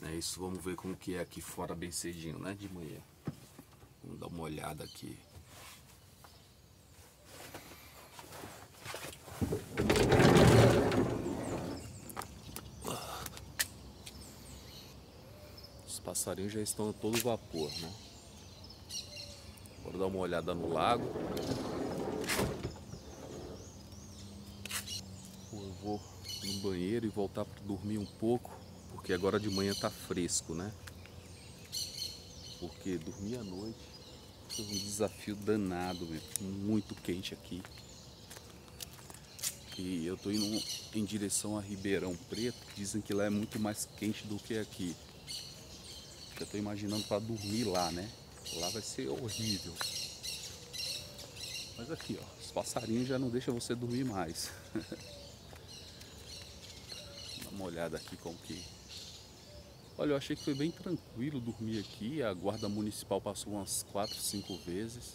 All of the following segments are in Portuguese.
É isso, vamos ver como que é aqui fora bem cedinho, né? De manhã. Vamos dar uma olhada aqui. Os passarinhos já estão a todo vapor, né? Bora dar uma olhada no lago. Eu vou no banheiro e voltar para dormir um pouco, porque agora de manhã tá fresco, né? Porque dormir à noite foi um desafio danado, muito quente aqui. E eu tô indo em direção a Ribeirão Preto, dizem que lá é muito mais quente do que aqui. Eu tô imaginando para dormir lá, né? Lá vai ser horrível. Mas aqui, ó, os passarinhos já não deixam você dormir mais. Dá uma olhada aqui como que... Olha, eu achei que foi bem tranquilo dormir aqui. A guarda municipal passou umas 4, 5 vezes.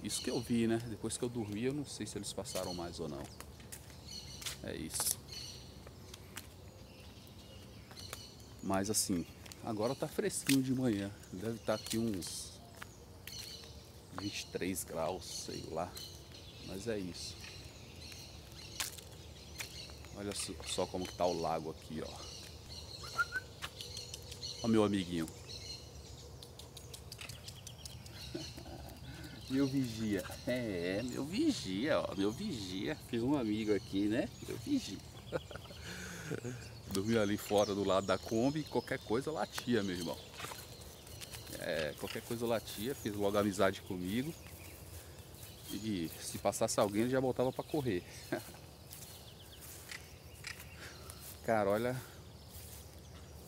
Isso que eu vi, né? Depois que eu dormi, eu não sei se eles passaram mais ou não. É isso. Mas assim, agora tá fresquinho de manhã. Deve estar aqui uns 23 graus, sei lá. Mas é isso. Olha só como que tá o lago aqui, ó. Ó meu amiguinho. Meu vigia. É, meu vigia, ó. Meu vigia. Fiz um amigo aqui, né? Meu vigia. Dormiu ali fora do lado da Kombi. Qualquer coisa latia, meu irmão. É, qualquer coisa latia. Fez logo amizade comigo. E se passasse alguém, ele já voltava pra correr. Cara, olha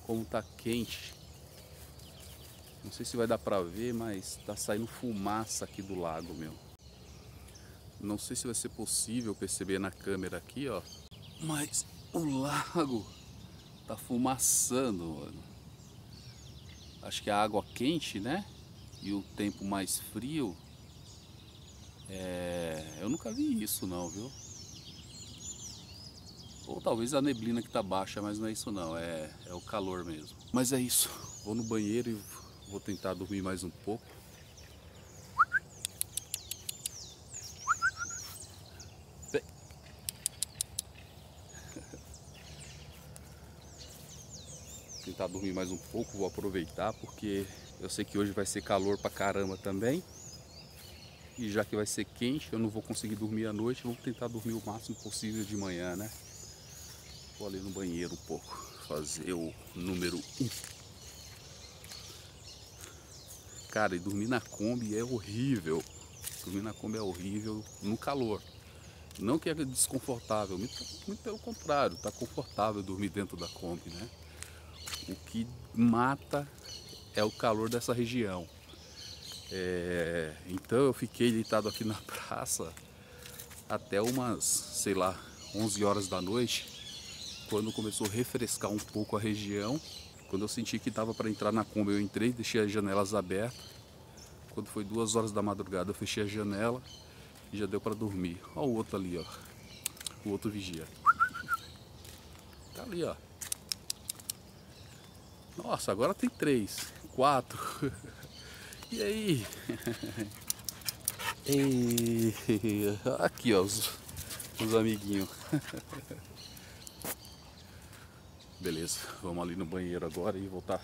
como tá quente. Não sei se vai dar pra ver, mas tá saindo fumaça aqui do lago, meu. Não sei se vai ser possível perceber na câmera aqui, ó. Mas o lago tá fumaçando, mano. Acho que a água quente, né? E o tempo mais frio. Eu nunca vi isso não, viu? Ou talvez a neblina que tá baixa, mas não é isso não. É o calor mesmo. Mas é isso. Vou no banheiro e vou tentar dormir mais um pouco. Tentar dormir mais um pouco, vou aproveitar porque eu sei que hoje vai ser calor pra caramba também. E já que vai ser quente, eu não vou conseguir dormir à noite, vou tentar dormir o máximo possível de manhã, né? Vou ali no banheiro um pouco, fazer o número 1. Cara, e dormir na Kombi é horrível. Dormir na Kombi é horrível no calor. Não que é desconfortável, muito pelo contrário, tá confortável dormir dentro da Kombi, né? O que mata é o calor dessa região. Então eu fiquei deitado aqui na praça até umas, sei lá, 11 horas da noite, quando começou a refrescar um pouco a região. Quando eu senti que estava para entrar na Kombi, eu entrei, deixei as janelas abertas. Quando foi 2 horas da madrugada, eu fechei a janela e já deu para dormir. Olha o outro ali, ó. O outro vigia. Tá ali, ó. Nossa, agora tem 3, 4. E aí? E... Aqui, ó, os amiguinhos. Beleza, vamos ali no banheiro agora e voltar.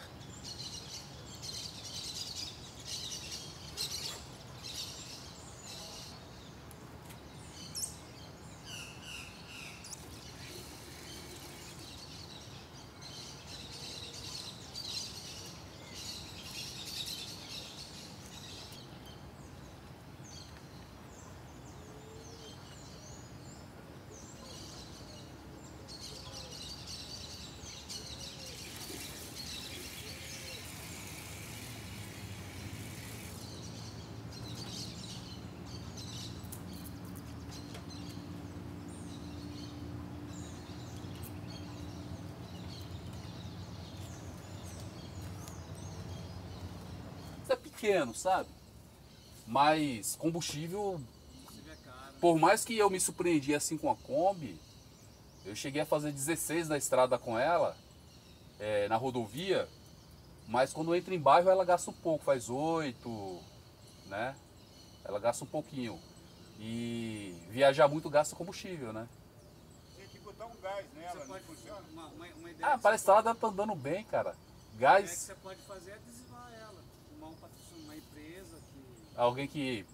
É pequeno, sabe? Mas combustível, por mais que eu me surpreendi assim com a Kombi, eu cheguei a fazer 16 na estrada com ela, na rodovia, Mas quando entra em bairro ela gasta um pouco, faz 8, né? Ela gasta um pouquinho. E viajar muito gasta combustível, né? Tem que botar um gás nela, Você não pode funciona? uma ideia Ah, que parece que ela tá andando bem, cara. Gás, você pode fazer é adesivar ela. Uma empresa que. alguém que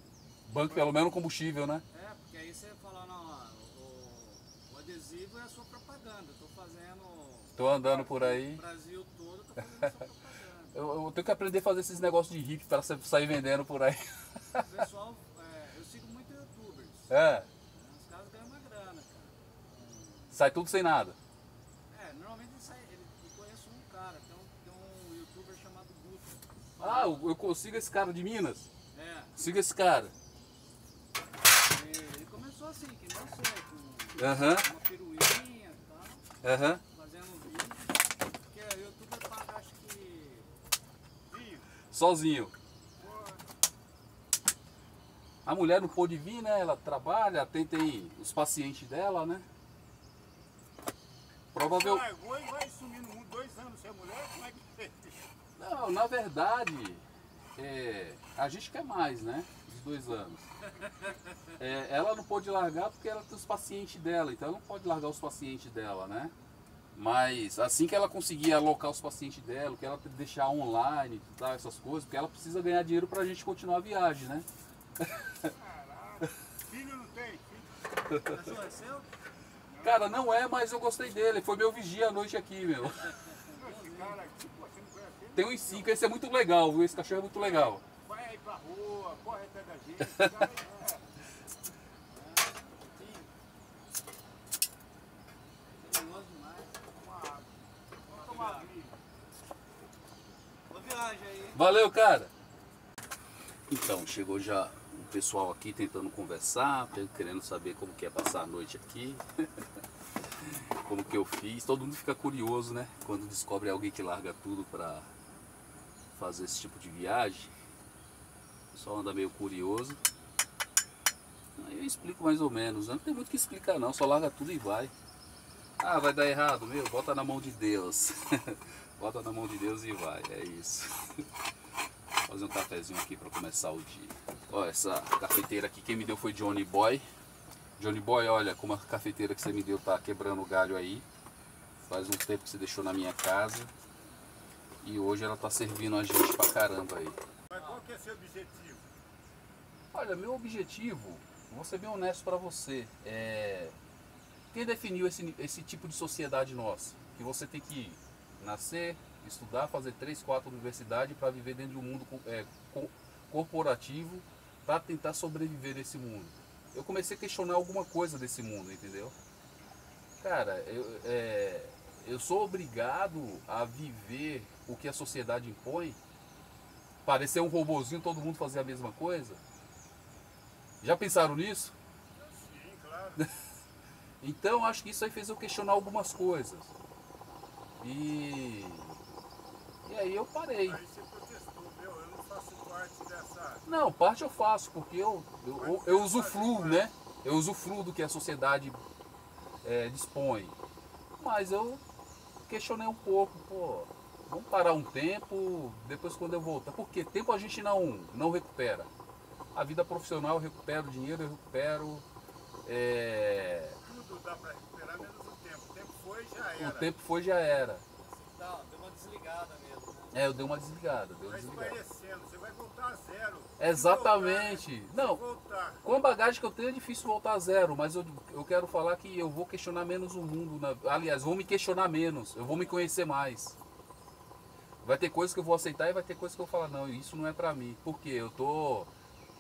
banque pelo menos combustível, né? É, porque aí você fala, não, ó, o adesivo é a sua propaganda. Eu tô fazendo Tô andando por aí. o Brasil todo, eu tô fazendo a sua propaganda. Eu tenho que aprender a fazer esses negócios de hippie para sair vendendo por aí. O pessoal, eu sigo muito youtubers. É, Os caras ganham uma grana, cara. sai tudo sem nada. Normalmente eu conheço um cara, tem um youtuber chamado Guto. Ah, eu consigo esse cara de Minas. É, Siga esse cara. ele começou assim, que nem você, com Aham, uma peruinha e tal, aham. fazendo um vídeo. Porque o youtuber paga, acho que. Sozinho. A mulher não pôde vir, né? Ela trabalha, tem os pacientes dela, né? Você Provável. largou e vai sumir no mundo 2 anos sem mulher? Como é que fez? Não, na verdade, a gente quer mais, né? De 2 anos. Ela não pôde largar porque ela tem os pacientes dela, então ela não pode largar os pacientes dela, né? Mas assim que ela conseguir alocar os pacientes dela, que ela deixar online, tá, essas coisas, porque ela precisa ganhar dinheiro pra gente continuar a viagem, né? Caraca. Filho não tem? Filho? Cachorro é seu? Cara, não é, mas eu gostei dele, foi meu vigia à noite aqui, meu. Não, esse cara aqui, pô, você não conhece ele? Tem uns 5, esse é muito legal, viu? Esse cachorro é muito legal. Vai aí pra rua, corre atrás da gente. Esse cara Perigoso demais. uma água. Vamos tomar vinho. Boa viagem aí. Valeu, cara! Então, chegou já o pessoal aqui tentando conversar, querendo saber como que é passar a noite aqui. Como que eu fiz. Todo mundo fica curioso, né? Quando descobre alguém que larga tudo pra fazer esse tipo de viagem. O pessoal anda meio curioso. Aí eu explico mais ou menos, né? Não tem muito o que explicar não, só larga tudo e vai. Ah, vai dar errado, meu, bota na mão de Deus. Bota na mão de Deus e vai, é isso. Vou fazer um cafezinho aqui para começar o dia. Ó, essa cafeteira aqui quem me deu foi Johnny Boy. Johnny Boy, olha como a cafeteira que você me deu tá quebrando o galho aí. Faz um tempo que você deixou na minha casa. E hoje ela tá servindo a gente pra caramba aí. Mas qual que é seu objetivo? Olha, meu objetivo, vou ser bem honesto para você, quem definiu esse tipo de sociedade nossa? Que você tem que nascer, estudar, fazer 3, 4 universidades para viver dentro de um mundo corporativo para tentar sobreviver nesse mundo. Eu comecei a questionar alguma coisa desse mundo, entendeu? Cara, eu sou obrigado a viver o que a sociedade impõe? Parecer um robozinho, todo mundo fazer a mesma coisa? Já pensaram nisso? Sim, claro. Então acho que isso aí fez eu questionar algumas coisas. E aí eu parei. Aí você protestou, meu, eu não faço parte dessa... Não, parte eu faço, porque eu usufruo, né? Eu usufruo do que a sociedade dispõe. Mas eu questionei um pouco, pô, vamos parar um tempo, depois quando eu voltar. Porque tempo a gente não recupera. A vida profissional eu recupero, o dinheiro eu recupero. Tudo dá pra recuperar, menos o tempo. O tempo foi, já era. O tempo foi, já era. Não, deu uma desligada mesmo. Eu dei uma desligada, Vai esclarecendo, você vai voltar a zero. Exatamente. Se Não, voltar. com a bagagem que eu tenho é difícil voltar a zero, mas eu quero falar que eu vou questionar menos o mundo. Aliás, vou me questionar menos, eu vou me conhecer mais. Vai ter coisas que eu vou aceitar e vai ter coisas que eu vou falar, não, isso não é pra mim. Porque eu tô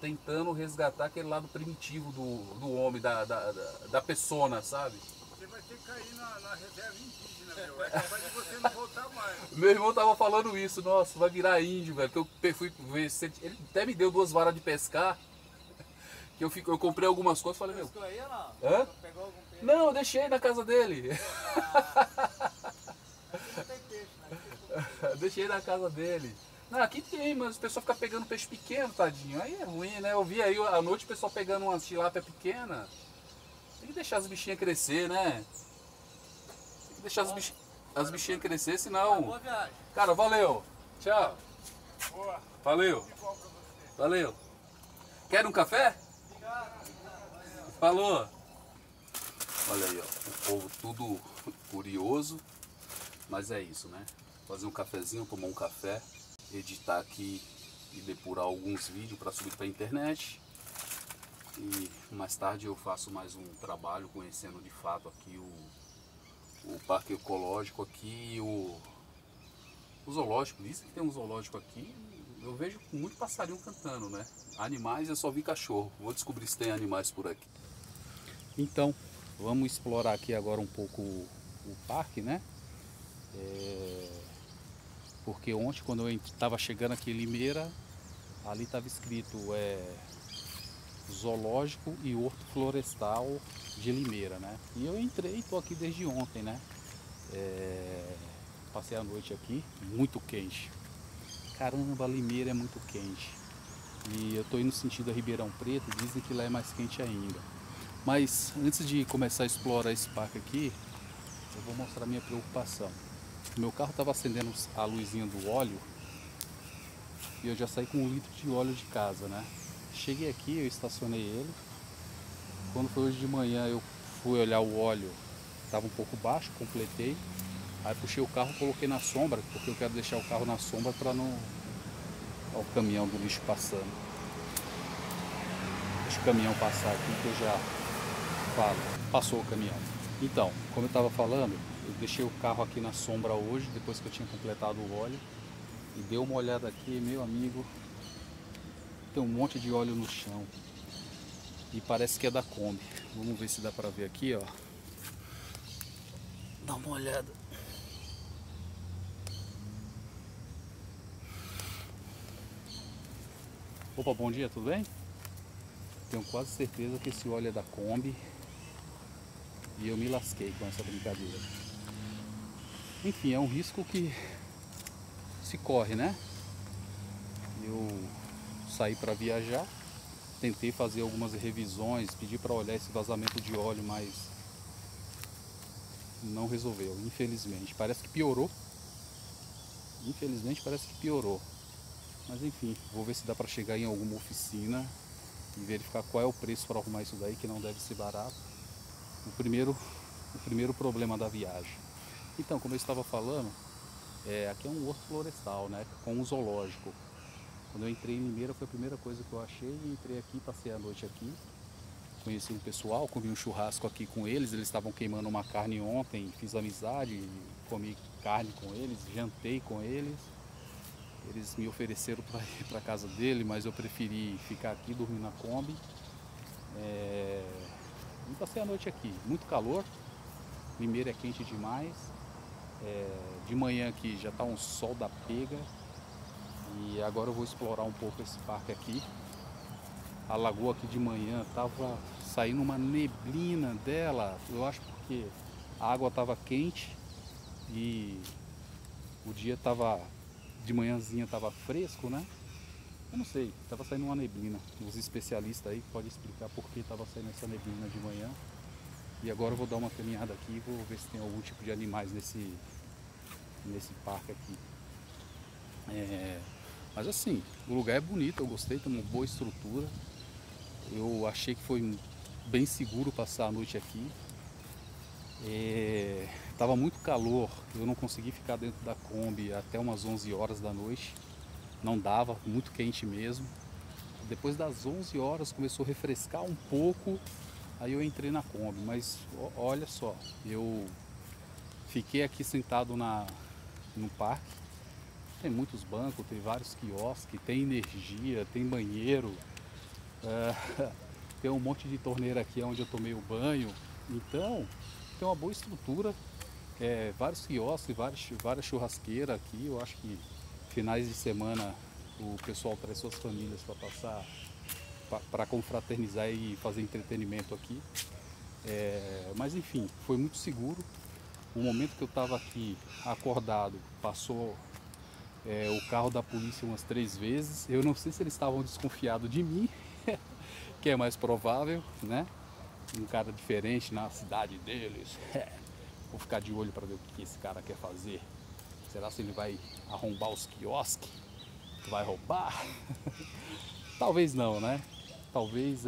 tentando resgatar aquele lado primitivo do homem, da persona, sabe? Você vai ter que cair na reserva indígena, meu. É capaz de você não voltar mais. Meu irmão tava falando isso, nossa, vai virar índio, velho. Que eu fui ver, ele até me deu 2 varas de pescar. Que eu comprei algumas coisas e falei, meu. Pescou aí ou não? Hã? Pegou algum peixe? Não, eu deixei na casa dele. Não tem peixe, né? Deixei na casa dele. Não, aqui tem, mas o pessoal fica pegando peixe pequeno, tadinho. Aí é ruim, né? Eu vi aí à noite o pessoal pegando uma tilápia pequena. Tem que deixar as bichinhas crescer, né? Tem que deixar as bichinhas crescer, senão. Boa viagem. Cara, valeu. Tchau. Boa. Valeu. Igual pra você. Valeu. Quer um café? Falou. Olha aí, ó. O povo tudo curioso. Mas é isso, né? Fazer um cafezinho, tomar um café, editar aqui e depurar alguns vídeos para subir para a internet. E mais tarde eu faço mais um trabalho conhecendo de fato aqui o parque ecológico aqui e o zoológico. Dizem que tem um zoológico aqui. Eu vejo muito passarinho cantando, né? Animais eu só vi cachorro. Vou descobrir se tem animais por aqui. Então, vamos explorar aqui agora um pouco o parque, né? Porque ontem quando eu estava chegando aqui em Limeira, ali estava escrito Zoológico e Horto Florestal de Limeira, né? E eu entrei e tô aqui desde ontem, né? Passei a noite aqui, muito quente. Caramba, Limeira é muito quente. E eu tô indo no sentido a Ribeirão Preto, dizem que lá é mais quente ainda. Mas antes de começar a explorar esse parque aqui, eu vou mostrar a minha preocupação. O meu carro estava acendendo a luzinha do óleo e eu já saí com 1 litro de óleo de casa, né? Cheguei aqui, eu estacionei ele. Quando foi hoje de manhã eu fui olhar o óleo, estava um pouco baixo, completei. Aí puxei o carro, coloquei na sombra, porque eu quero deixar o carro na sombra para não... Olha o caminhão do lixo passando. Deixa o caminhão passar aqui que eu já falo. Passou o caminhão. Então, como eu estava falando, eu deixei o carro aqui na sombra hoje, depois que eu tinha completado o óleo. E dei uma olhada aqui, meu amigo. Tem um monte de óleo no chão. E parece que é da Kombi. Vamos ver se dá pra ver aqui, ó. Dá uma olhada. Opa, bom dia, tudo bem? Tenho quase certeza que esse óleo é da Kombi. E eu me lasquei com essa brincadeira. Enfim, é um risco que se corre, né? Eu saí para viajar, tentei fazer algumas revisões, pedi para olhar esse vazamento de óleo, mas não resolveu, infelizmente. Parece que piorou. Infelizmente parece que piorou. Mas enfim, vou ver se dá para chegar em alguma oficina e verificar qual é o preço para arrumar isso daí, que não deve ser barato. O primeiro problema da viagem. Então, como eu estava falando, aqui é um horto florestal, né? Com um zoológico. Quando eu entrei em Limeira foi a primeira coisa que eu achei e entrei aqui, passei a noite aqui. Conheci um pessoal, comi um churrasco aqui com eles, eles estavam queimando uma carne ontem, fiz amizade, comi carne com eles, jantei com eles. Eles me ofereceram para ir para casa dele, mas eu preferi ficar aqui, dormir na Kombi. E passei a noite aqui, muito calor, Limeira é quente demais. De manhã aqui já está um sol da pega. E agora eu vou explorar um pouco esse parque aqui. A lagoa aqui de manhã estava saindo uma neblina dela. Eu acho porque a água estava quente e o dia estava de manhãzinha estava fresco, né? Eu não sei, estava saindo uma neblina. Os especialistas aí podem explicar por que estava saindo essa neblina de manhã. E agora eu vou dar uma caminhada aqui e vou ver se tem algum tipo de animais nesse parque aqui. Mas assim, o lugar é bonito, eu gostei, tem uma boa estrutura. Eu achei que foi bem seguro passar a noite aqui. Tava muito calor, eu não consegui ficar dentro da Kombi até umas 11 horas da noite. Não dava, muito quente mesmo. Depois das 11 horas começou a refrescar um pouco, aí eu entrei na Kombi. Mas olha só, eu fiquei aqui sentado no parque. Tem muitos bancos, tem vários quiosques, tem energia, tem banheiro, tem um monte de torneira aqui onde eu tomei o banho. Então, tem uma boa estrutura, vários quiosques, várias churrasqueiras aqui. Eu acho que finais de semana o pessoal traz suas famílias para passar, para confraternizar e fazer entretenimento aqui. Mas enfim, foi muito seguro. O momento que eu estava aqui acordado, passou o carro da polícia umas 3 vezes. Eu não sei se eles estavam desconfiados de mim, que é mais provável, né? Um cara diferente na cidade deles. Vou ficar de olho para ver o que esse cara quer fazer. Será se ele vai arrombar os quiosques? Vai roubar? Talvez não, né? Talvez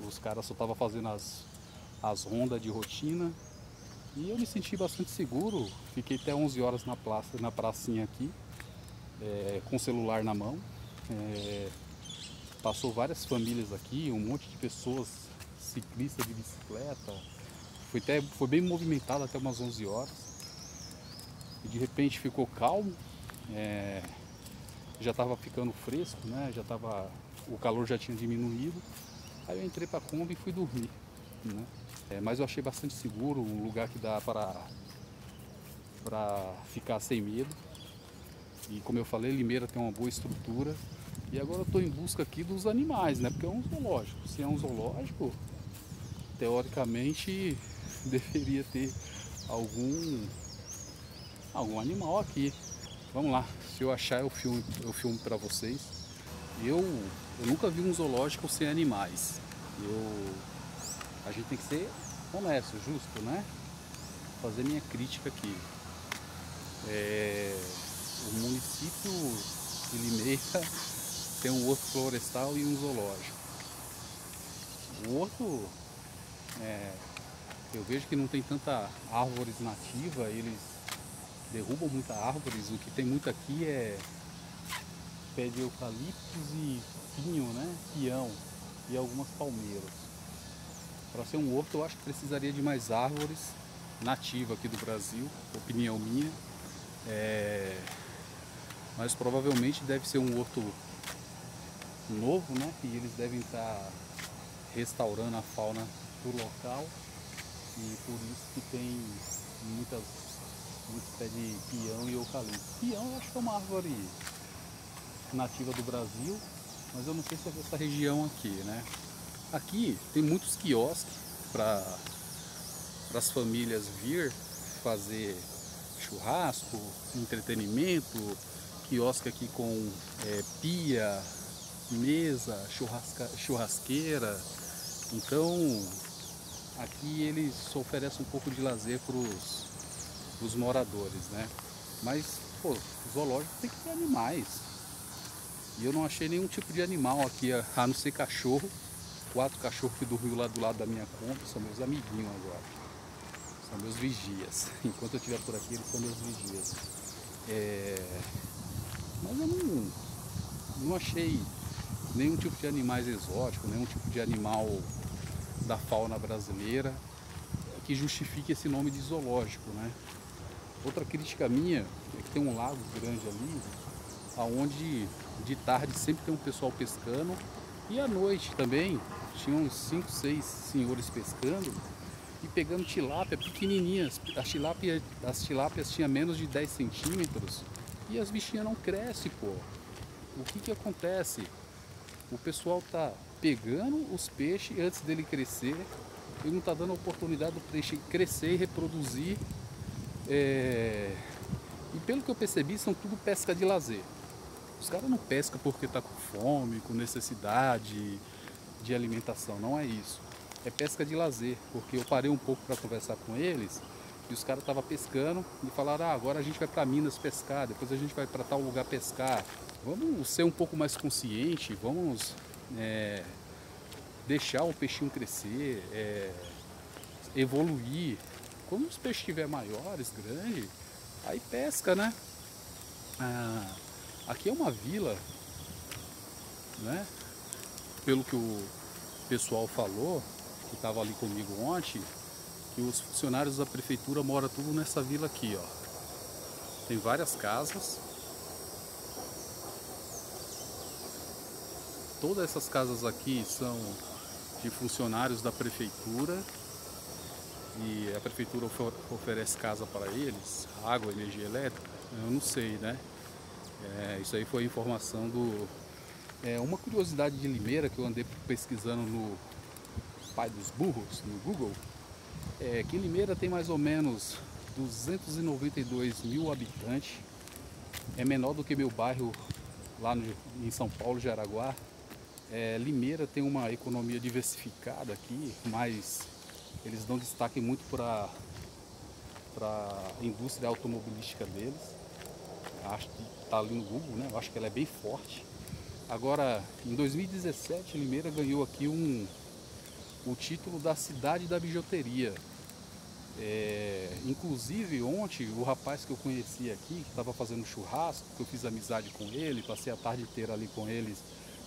os caras só estavam fazendo as rondas de rotina. E eu me senti bastante seguro. Fiquei até 11 horas na pracinha aqui, com o celular na mão. Passou várias famílias aqui, um monte de pessoas, ciclistas de bicicleta. Foi bem movimentado até umas 11 horas. E de repente ficou calmo. Já estava ficando fresco, né? O calor já tinha diminuído. Aí eu entrei para a Kombi e fui dormir, né? Mas eu achei bastante seguro, um lugar que dá para ficar sem medo. E como eu falei, Limeira tem uma boa estrutura. E agora eu estou em busca aqui dos animais, né? Porque é um zoológico. Se é um zoológico, teoricamente deveria ter algum animal aqui. Vamos lá, se eu achar eu filmo para vocês. Eu nunca vi um zoológico sem animais. A gente tem que ser honesto, justo, né? Fazer minha crítica aqui. O município de Limeira tem um horto florestal e um zoológico. O horto, eu vejo que não tem tanta árvores nativa, eles derrubam muitas árvores. O que tem muito aqui é pé de eucaliptos e pinho, né? Pião e algumas palmeiras. Para ser um horto, eu acho que precisaria de mais árvores nativas aqui do Brasil, opinião minha. Mas provavelmente deve ser um horto novo, né? E eles devem estar restaurando a fauna do local. E por isso que tem muitos pés de pião e eucalipto. Pião eu acho que é uma árvore nativa do Brasil, mas eu não sei se é dessa região aqui, né? Aqui tem muitos quiosques para as famílias vir fazer churrasco, entretenimento, quiosque aqui com pia, mesa, churrasqueira. Então aqui eles oferecem um pouco de lazer para os moradores, né? Mas, pô, zoológico tem que ter animais. E eu não achei nenhum tipo de animal aqui, a não ser cachorro. 4 cachorros que dormiu lá do lado da minha Kombi, são meus amiguinhos agora. São meus vigias. Enquanto eu estiver por aqui, eles são meus vigias. Mas eu não achei nenhum tipo de animais exóticos, nenhum tipo de animal da fauna brasileira que justifique esse nome de zoológico, né? Outra crítica minha é que tem um lago grande ali, aonde de tarde sempre tem um pessoal pescando, e à noite também tinham uns 5, 6 senhores pescando e pegando tilápia pequenininhas. As tilápias tinham menos de 10 centímetros e as bichinhas não crescem, pô. O que acontece? O pessoal tá pegando os peixes antes dele crescer e não tá dando a oportunidade do peixe crescer e reproduzir. E pelo que eu percebi, são tudo pesca de lazer. Os caras não pescam porque tá com fome, com necessidade de alimentação, não é isso. É pesca de lazer, porque eu parei um pouco para conversar com eles e os caras estavam pescando e falaram: agora a gente vai para Minas pescar, depois a gente vai para tal lugar pescar. Vamos ser um pouco mais consciente, vamos deixar o peixinho crescer, evoluir. Quando os peixes estiverem maiores, grandes, aí pesca, né? Aqui é uma vila, né? Pelo que o pessoal falou, que estava ali comigo ontem, que os funcionários da prefeitura moram tudo nessa vila aqui, ó. Tem várias casas. Todas essas casas aqui são de funcionários da prefeitura. E a prefeitura oferece casa para eles, água, energia elétrica, eu não sei, né? Isso aí foi informação uma curiosidade de Limeira que eu andei pesquisando no Pai dos Burros, no Google, que Limeira tem mais ou menos 292 mil habitantes, é menor do que meu bairro lá em São Paulo, Jaraguá. Limeira tem uma economia diversificada aqui, mas eles dão destaque muito para para a indústria automobilística deles. Acho que está ali no Google, né? Eu acho que ela é bem forte. Agora, em 2017, Limeira ganhou aqui o título da cidade da bijuteria. Inclusive, ontem, o rapaz que eu conheci aqui, que estava fazendo churrasco, que eu fiz amizade com ele, passei a tarde inteira ali com eles,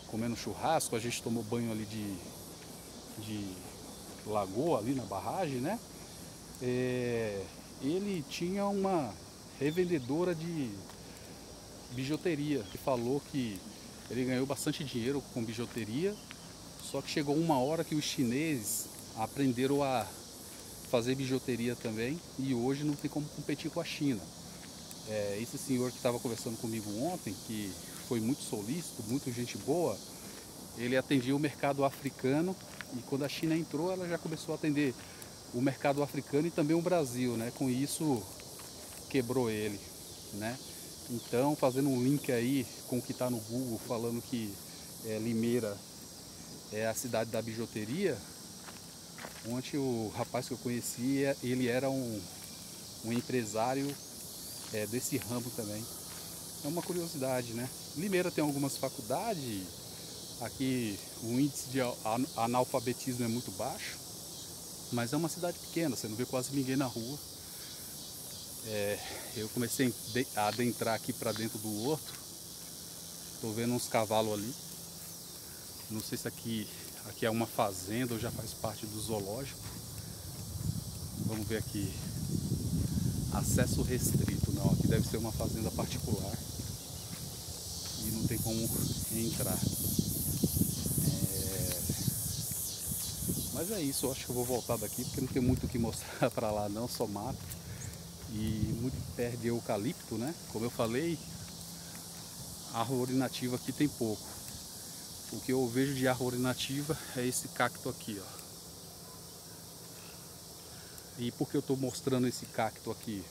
comendo churrasco, a gente tomou banho ali de lagoa, ali na barragem, né? Ele tinha uma revendedora de bijuteria, que falou que ele ganhou bastante dinheiro com bijuteria, só que chegou uma hora que os chineses aprenderam a fazer bijuteria também e hoje não tem como competir com a China. Esse senhor que estava conversando comigo ontem, que foi muito solícito, muito gente boa, ele atendia o mercado africano e quando a China entrou, ela já começou a atender o mercado africano e também o Brasil, né? Com isso quebrou ele, né? Então, fazendo um link aí com o que está no Google, falando que Limeira é a cidade da bijuteria. Ontem o rapaz que eu conheci, ele era um empresário desse ramo também. É uma curiosidade, né? Limeira tem algumas faculdades, aqui o índice de analfabetismo é muito baixo, mas é uma cidade pequena, você não vê quase ninguém na rua. Eu comecei a adentrar aqui para dentro do horto, estou vendo uns cavalos ali. Não sei se aqui é uma fazenda ou já faz parte do zoológico. Vamos ver aqui. Acesso restrito. Não, aqui deve ser uma fazenda particular. E não tem como entrar. Mas é isso, eu acho que eu vou voltar daqui porque não tem muito o que mostrar para lá não, só mato. E muito perto de eucalipto, né? Como eu falei, árvore nativa aqui tem pouco. O que eu vejo de árvore nativa é esse cacto aqui, ó. E por que eu estou mostrando esse cacto aqui?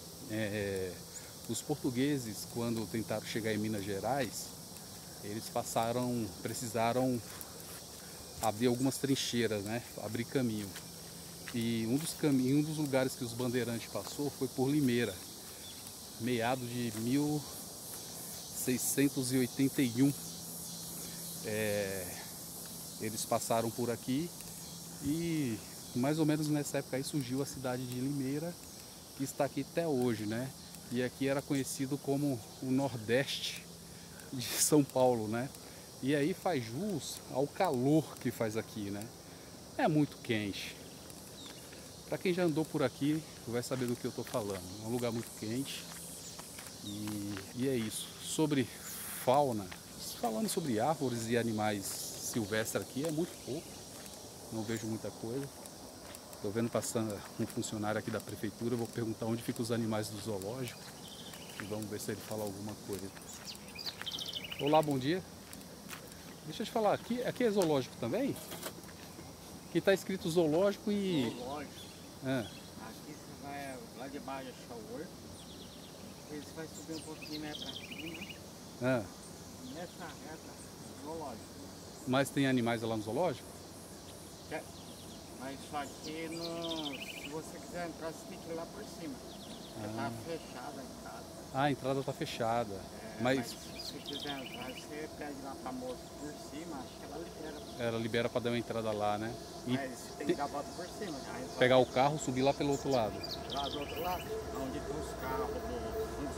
Os portugueses, quando tentaram chegar em Minas Gerais, eles precisaram abrir algumas trincheiras, né? Abrir caminho. E um dos lugares que os bandeirantes passou foi por Limeira, meados de 1681. Eles passaram por aqui e mais ou menos nessa época aí surgiu a cidade de Limeira, que está aqui até hoje, né? E aqui era conhecido como o Nordeste de São Paulo, né? E aí faz jus ao calor que faz aqui, né? É muito quente. Para quem já andou por aqui vai saber do que eu estou falando. É um lugar muito quente e é isso. Sobre fauna, falando sobre árvores e animais silvestres aqui é muito pouco. Não vejo muita coisa. Estou vendo passando um funcionário aqui da prefeitura. Eu vou perguntar onde ficam os animais do zoológico e vamos ver se ele fala alguma coisa. Olá, bom dia. Deixa eu te falar, aqui é zoológico também? Aqui está escrito zoológico e... Zoológico. Aqui você vai lá de baixo achar o horto. Aí você vai subir um pouquinho mais pra cima. Nessa reta, zoológico. Mas tem animais lá no zoológico? Mas só que se você quiser entrar, você tem que ir lá por cima. Porque tá fechada a entrada. A entrada tá fechada. Mas se você quiser entrar, você pede lá pra moça por cima, acho que ela libera. Ela libera pra dar uma entrada lá, né? Mas você tem que dar a volta por cima. Pegar o carro, subir lá pelo outro lado. Lá do outro lado, onde tem os carros do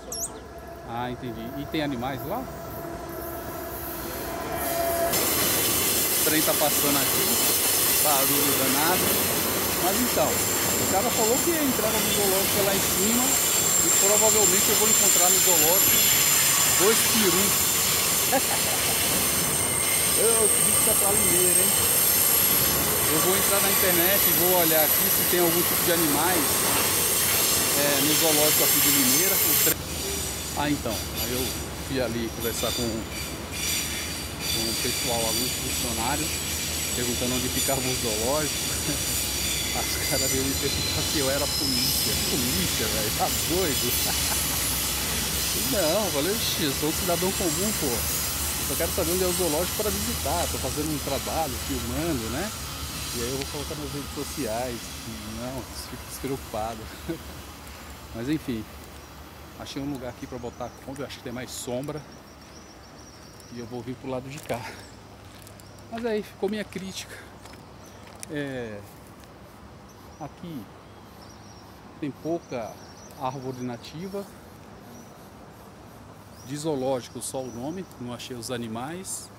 funcionário. Ah, entendi. E tem animais lá? O trem tá passando aqui, barulho danado. Mas então, o cara falou que ia entrar no zoológico lá em cima e provavelmente eu vou encontrar no zoológico 2 perus. Que bicho tá pra Limeira, hein? Eu vou entrar na internet e vou olhar aqui se tem algum tipo de animais no zoológico aqui de Limeira. Então, aí eu fui ali conversar com o pessoal, alguns funcionários, perguntando onde ficava o zoológico. Os caras veio me perguntar se eu era polícia. Polícia, velho, tá doido? Não, eu falei, eu sou um cidadão comum, pô. Só quero saber onde é o zoológico para visitar. Tô fazendo um trabalho, filmando, né? E aí eu vou colocar nas redes sociais. Não, fico despreocupado. Mas enfim, achei um lugar aqui para botar a Kombi, eu acho que tem mais sombra. E eu vou vir pro lado de cá. Mas aí ficou minha crítica. Aqui tem pouca árvore nativa. De zoológico só o nome, não achei os animais.